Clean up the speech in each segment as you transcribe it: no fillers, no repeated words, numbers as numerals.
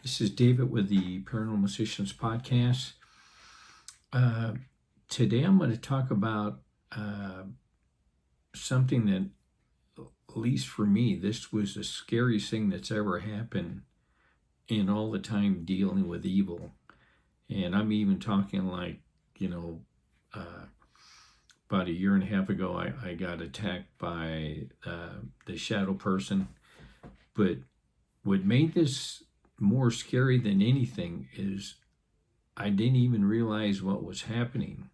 This is David with the Paranormal Musicians podcast. Uh, Today I'm going to talk about something that, at least for me, this was the scariest thing that's ever happened in all the time dealing with evil. And I'm even talking like, you know, uh, about a year and a half ago, I got attacked by the shadow person. But what made this more scary than anything is I didn't even realize what was happening.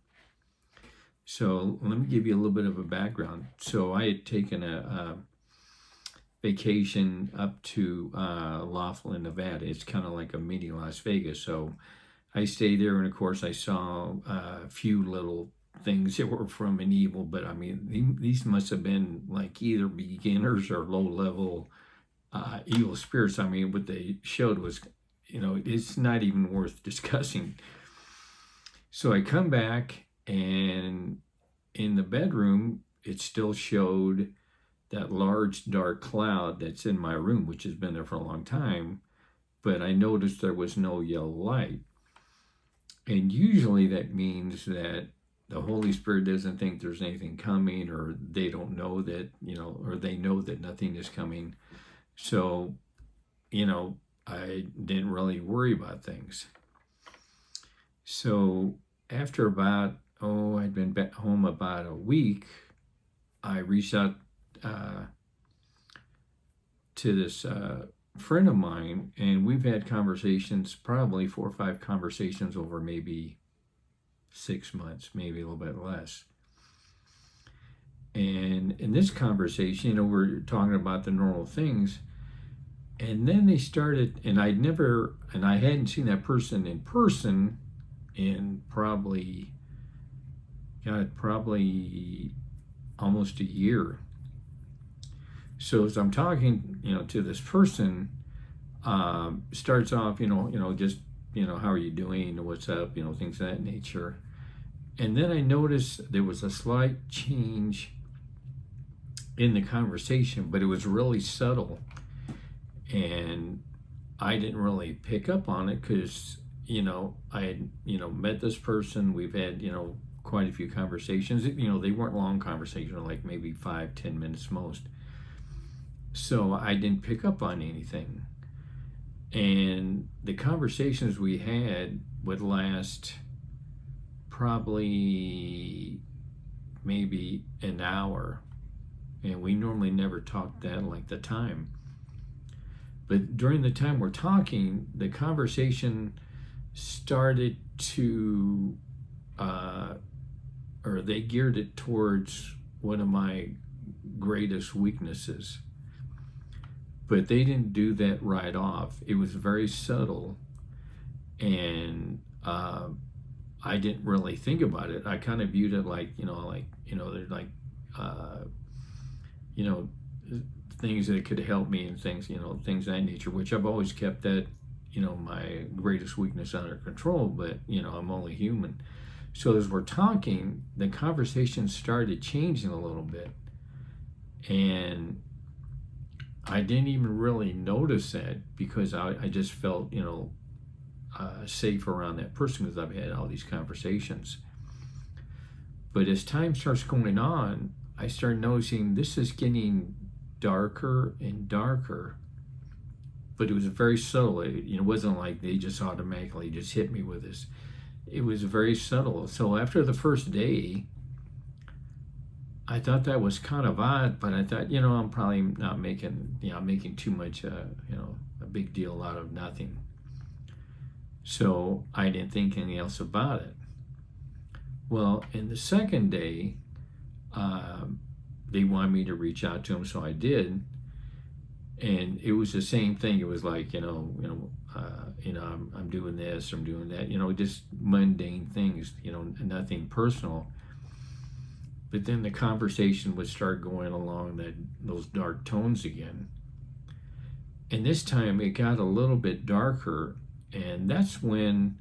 So let me give you a little bit of a background. So I had taken a vacation up to Laughlin, Nevada. It's kind of like a mini Las Vegas. So I stayed there, and of course I saw a few little things that were from an evil, but I mean, these must have been like either beginners or low level evil spirits. I mean, what they showed was, it's not even worth discussing. So I come back, and in the bedroom, it still showed that large dark cloud that's in my room, which has been there for a long time, but I noticed there was no yellow light. And usually that means that the Holy Spirit doesn't think there's anything coming, or they don't know that, or they know that nothing is coming. So, I didn't really worry about things. So after about, I'd been back home about a week, I reached out to this friend of mine, and we've had conversations, probably 4 or 5 conversations over maybe 6 months, maybe a little bit less. And in this conversation, we're talking about the normal things. And then they started, and I hadn't seen that person in person in probably almost a year. So as I'm talking, to this person, starts off, just, how are you doing? What's up? Things of that nature. And then I noticed there was a slight change in the conversation, but it was really subtle. And I didn't really pick up on it because, I had, met this person. We've had, quite a few conversations. They weren't long conversations, like maybe 5-10 minutes most. So I didn't pick up on anything. And the conversations we had would last probably maybe an hour. And we normally never talk that length of time. But during the time we're talking, the conversation started to, or they geared it towards one of my greatest weaknesses. But they didn't do that right off. It was very subtle, and I didn't really think about it. I kind of viewed it like, they're like, things that could help me and things, things of that nature, which I've always kept that, my greatest weakness under control, but, I'm only human. So as we're talking, the conversation started changing a little bit. And I didn't even really notice that because I just felt, safe around that person because I've had all these conversations. But as time starts going on, I started noticing this is getting darker and darker, but it was very subtle. It wasn't like they just automatically just hit me with this. It was very subtle. So after the first day, I thought that was kind of odd, but I thought, I'm probably not making, making too much, a big deal out of nothing. So I didn't think anything else about it. Well, in the second day, they wanted me to reach out to them, so I did. And it was the same thing. It was like, I'm doing this, I'm doing that, just mundane things, nothing personal. But then the conversation would start going along those dark tones again. And this time it got a little bit darker, and that's when,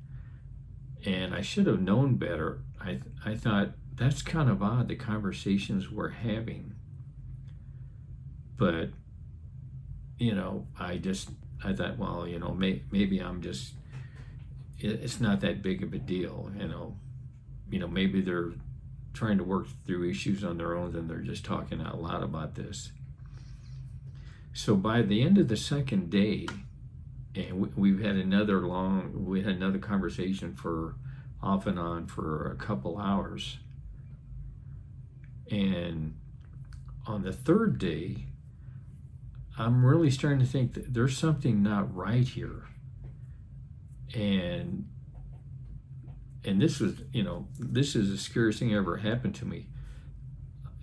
and I should have known better, I thought, that's kind of odd, the conversations we're having. But, I just I thought, well, maybe I'm just, it's not that big of a deal, maybe they're trying to work through issues on their own and they're just talking out loud about this. So by the end of the second day, and we had another conversation for off and on for a couple hours. And on the third day, I'm really starting to think that there's something not right here. And this was, this is the scariest thing ever happened to me.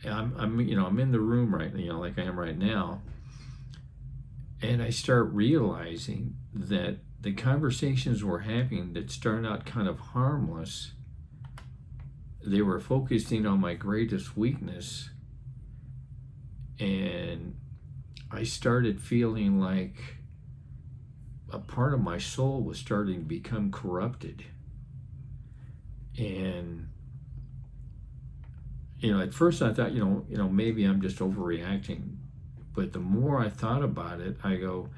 I'm in the room right, like I am right now, and I start realizing that the conversations we're having that start out kind of harmless, they were focusing on my greatest weakness, and I started feeling like a part of my soul was starting to become corrupted. And at first I thought, maybe I'm just overreacting, but the more I thought about it, I go,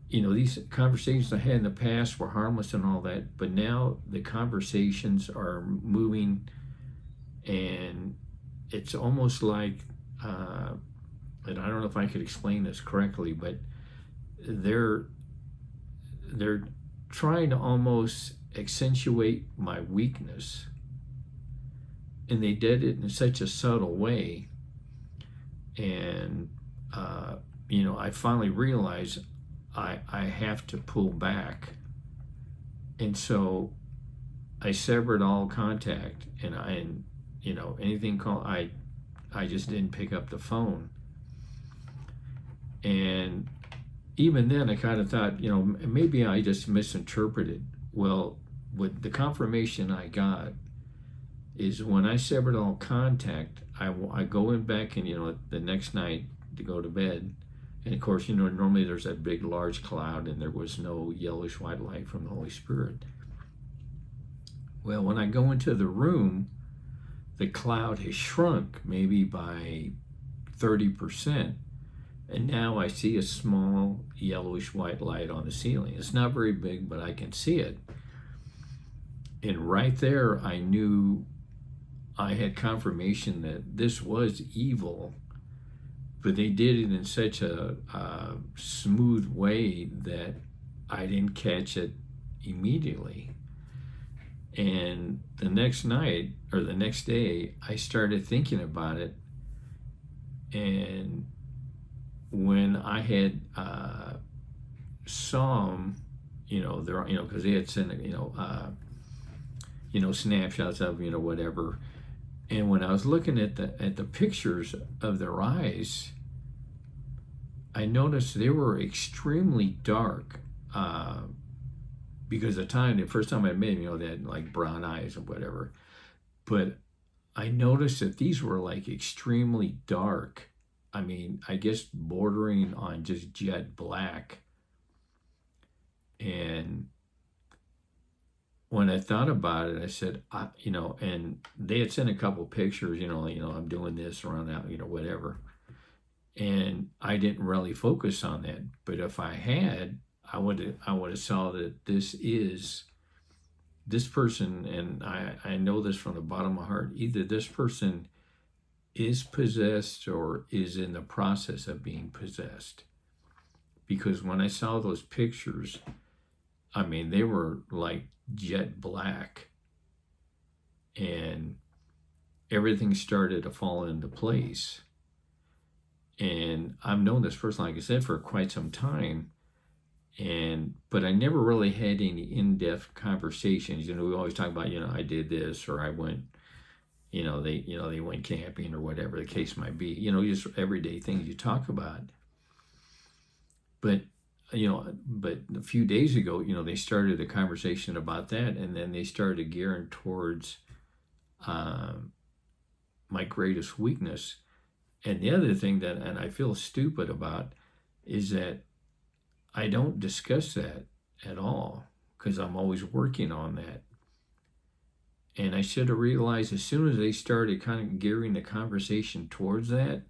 these conversations I had in the past were harmless and all that, but now the conversations are moving, and it's almost like, and I don't know if I could explain this correctly, but they're trying to almost accentuate my weakness, and they did it in such a subtle way. And I finally realized I have to pull back, and so I severed all contact, and anything called, I just didn't pick up the phone. And even then I kind of thought, maybe I just misinterpreted. Well, what the confirmation I got is when I severed all contact, I go in back and, the next night to go to bed. And of course, normally there's that big, large cloud, and there was no yellowish white light from the Holy Spirit. Well, when I go into the room, the cloud has shrunk maybe by 30%. And now I see a small yellowish white light on the ceiling. It's not very big, but I can see it. And right there, I knew I had confirmation that this was evil, but they did it in such a smooth way that I didn't catch it immediately. And the next night, or the next day, I started thinking about it. And when I had saw them, because they had sent, snapshots of, whatever. And when I was looking at the pictures of their eyes, I noticed they were extremely dark. Because the first time I met them, they had like brown eyes or whatever. But I noticed that these were like extremely dark. I mean, I guess bordering on just jet black. And when I thought about it, I said, and they had sent a couple pictures, I'm doing this around that, whatever. And I didn't really focus on that. But if I had, I would have saw that this person, and I know this from the bottom of my heart, either this person is possessed or is in the process of being possessed. Because when I saw those pictures, I mean, they were like jet black, and everything started to fall into place. And I've known this person, like I said, for quite some time, but I never really had any in-depth conversations. We always talk about, I did this, or I went, they went camping, or whatever the case might be, just everyday things you talk about. But a few days ago, they started a conversation about that, and then they started gearing towards my greatest weakness. And the other thing and I feel stupid about, is that I don't discuss that at all, because I'm always working on that. And I should have realized as soon as they started kind of gearing the conversation towards that,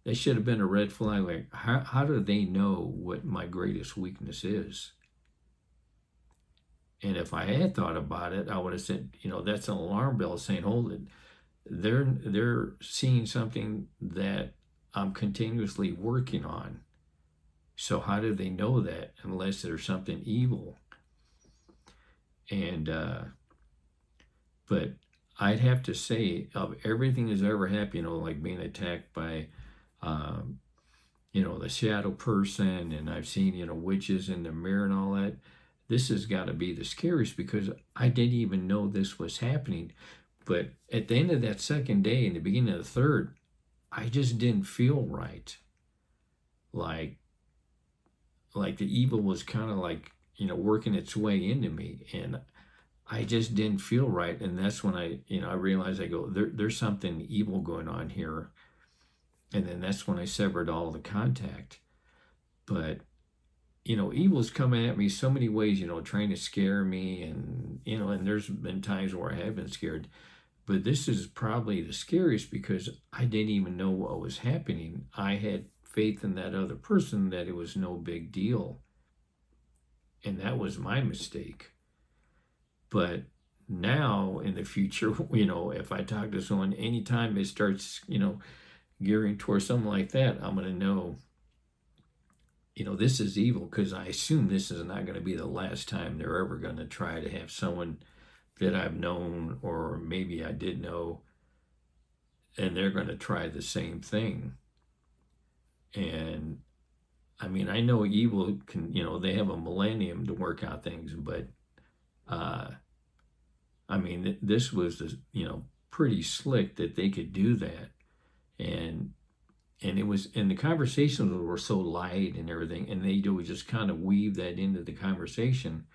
That should have been a red flag. Like, how do they know what my greatest weakness is? And if I had thought about it, I would have said, that's an alarm bell saying, hold it. They're seeing something that I'm continuously working on. So how do they know that unless there's something evil? And but I'd have to say, of everything that's ever happened, like being attacked by um, the shadow person, and I've seen, witches in the mirror and all that. This has got to be the scariest because I didn't even know this was happening. But at the end of that second day, in the beginning of the third, I just didn't feel right. Like the evil was kind of like, working its way into me, and I just didn't feel right. And that's when I realized, I go, there's something evil going on here. And then that's when I severed all the contact. But evil's coming at me so many ways, trying to scare me, and there's been times where I have been scared. But this is probably the scariest because I didn't even know what was happening. I had faith in that other person that it was no big deal. And that was my mistake. But now in the future, if I talk to someone, anytime it starts, gearing towards something like that, I'm going to know, this is evil, because I assume this is not going to be the last time they're ever going to try to have someone that I've known, or maybe I did know, and they're going to try the same thing. And I mean, I know evil can, they have a millennium to work out things, but I mean, this was, pretty slick that they could do that. And it was, and the conversations were so light and everything, and they would just kind of weave that into the conversation.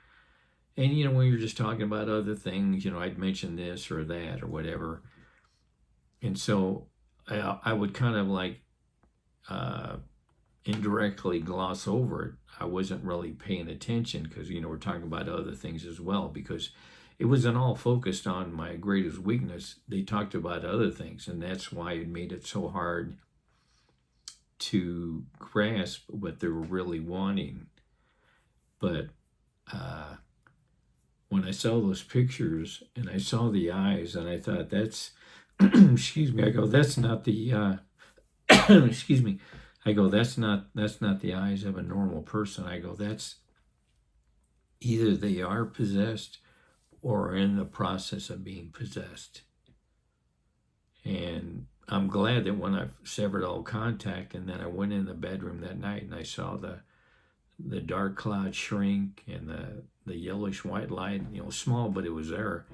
And when you're just talking about other things, I'd mention this or that or whatever, and so I would kind of like indirectly gloss over it. I wasn't really paying attention because we're talking about other things as well, because it wasn't all focused on my greatest weakness. They talked about other things, and that's why it made it so hard to grasp what they were really wanting. But when I saw those pictures and I saw the eyes, and I thought, that's excuse me, I go, that's not the excuse me, I go, that's not the eyes of a normal person. I go, that's either they are possessed or are in the process of being possessed. And I'm glad that when I severed all contact, and then I went in the bedroom that night and I saw the dark cloud shrink and the yellowish white light, small, but it was there,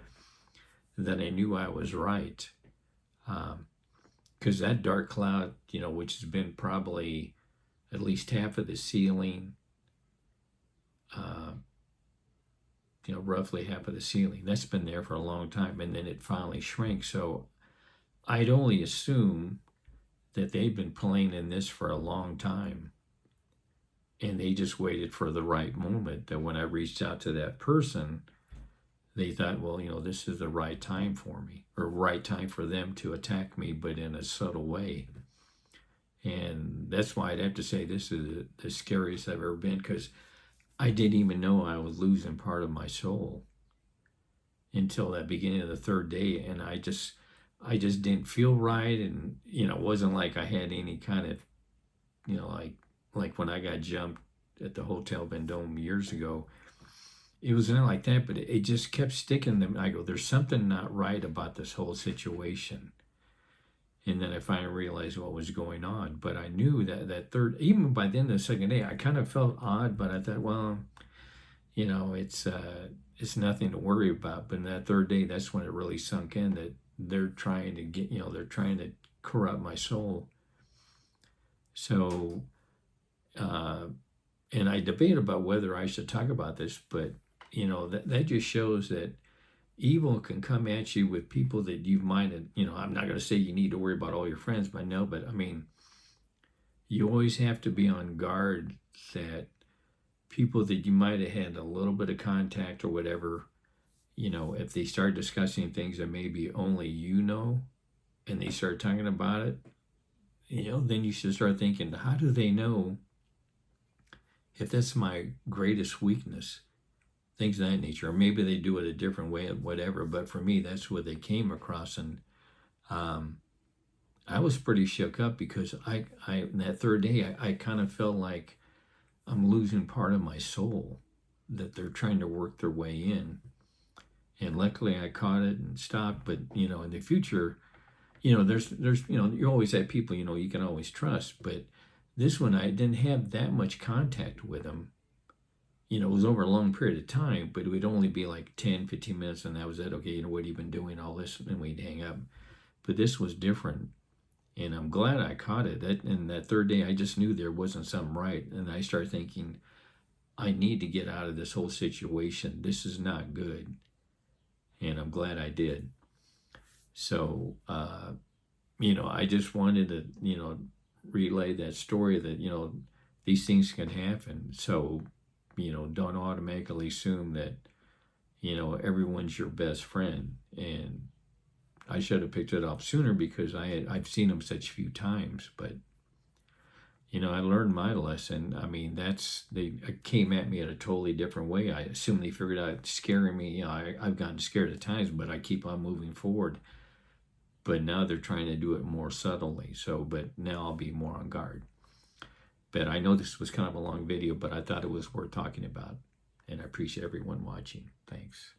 then I knew I was right. Because that dark cloud, which has been probably at least half of the ceiling, roughly half of the ceiling, that's been there for a long time, and then it finally shrank. So I'd only assume that they'd been playing in this for a long time, and they just waited for the right moment, that when I reached out to that person, they thought, well, this is the right time for me, or right time for them to attack me, but in a subtle way. And that's why I'd have to say this is the scariest I've ever been, because I didn't even know I was losing part of my soul until that beginning of the third day. And I just didn't feel right. And, it wasn't like I had any kind of, like when I got jumped at the Hotel Vendome years ago, it was not like that, but it just kept sticking to me. I go, there's something not right about this whole situation. And then I finally realized what was going on. But I knew that third, even by the end of the second day, I kind of felt odd, but I thought, well, it's nothing to worry about. But in that third day, that's when it really sunk in that they're trying to get, they're trying to corrupt my soul. So, and I debate about whether I should talk about this, but, that just shows that evil can come at you with people that you might have, I'm not going to say you need to worry about all your friends, but no, but I mean, you always have to be on guard that people that you might have had a little bit of contact or whatever, if they start discussing things that maybe only and they start talking about it, then you should start thinking, how do they know if that's my greatest weakness? Things of that nature. Or maybe they do it a different way, whatever. But for me, that's what they came across. And um, I was pretty shook up because that third day, I kind of felt like I'm losing part of my soul, that they're trying to work their way in. And luckily I caught it and stopped. But, in the future, there's, you always have people, you can always trust. But this one, I didn't have that much contact with them. It was over a long period of time, but it would only be like 10, 15 minutes, and that was it. Okay, what have you been doing, all this, and we'd hang up. But this was different, and I'm glad I caught it. And that third day, I just knew there wasn't something right, and I started thinking, I need to get out of this whole situation. This is not good, and I'm glad I did. So, I just wanted to, relay that story that, these things can happen. So, don't automatically assume that, everyone's your best friend. And I should have picked it up sooner because I've seen them such few times. But, I learned my lesson. I mean, they came at me in a totally different way. I assume they figured out scaring me. I've gotten scared at times, but I keep on moving forward. But now they're trying to do it more subtly. But now I'll be more on guard. But I know this was kind of a long video, but I thought it was worth talking about. And I appreciate everyone watching. Thanks.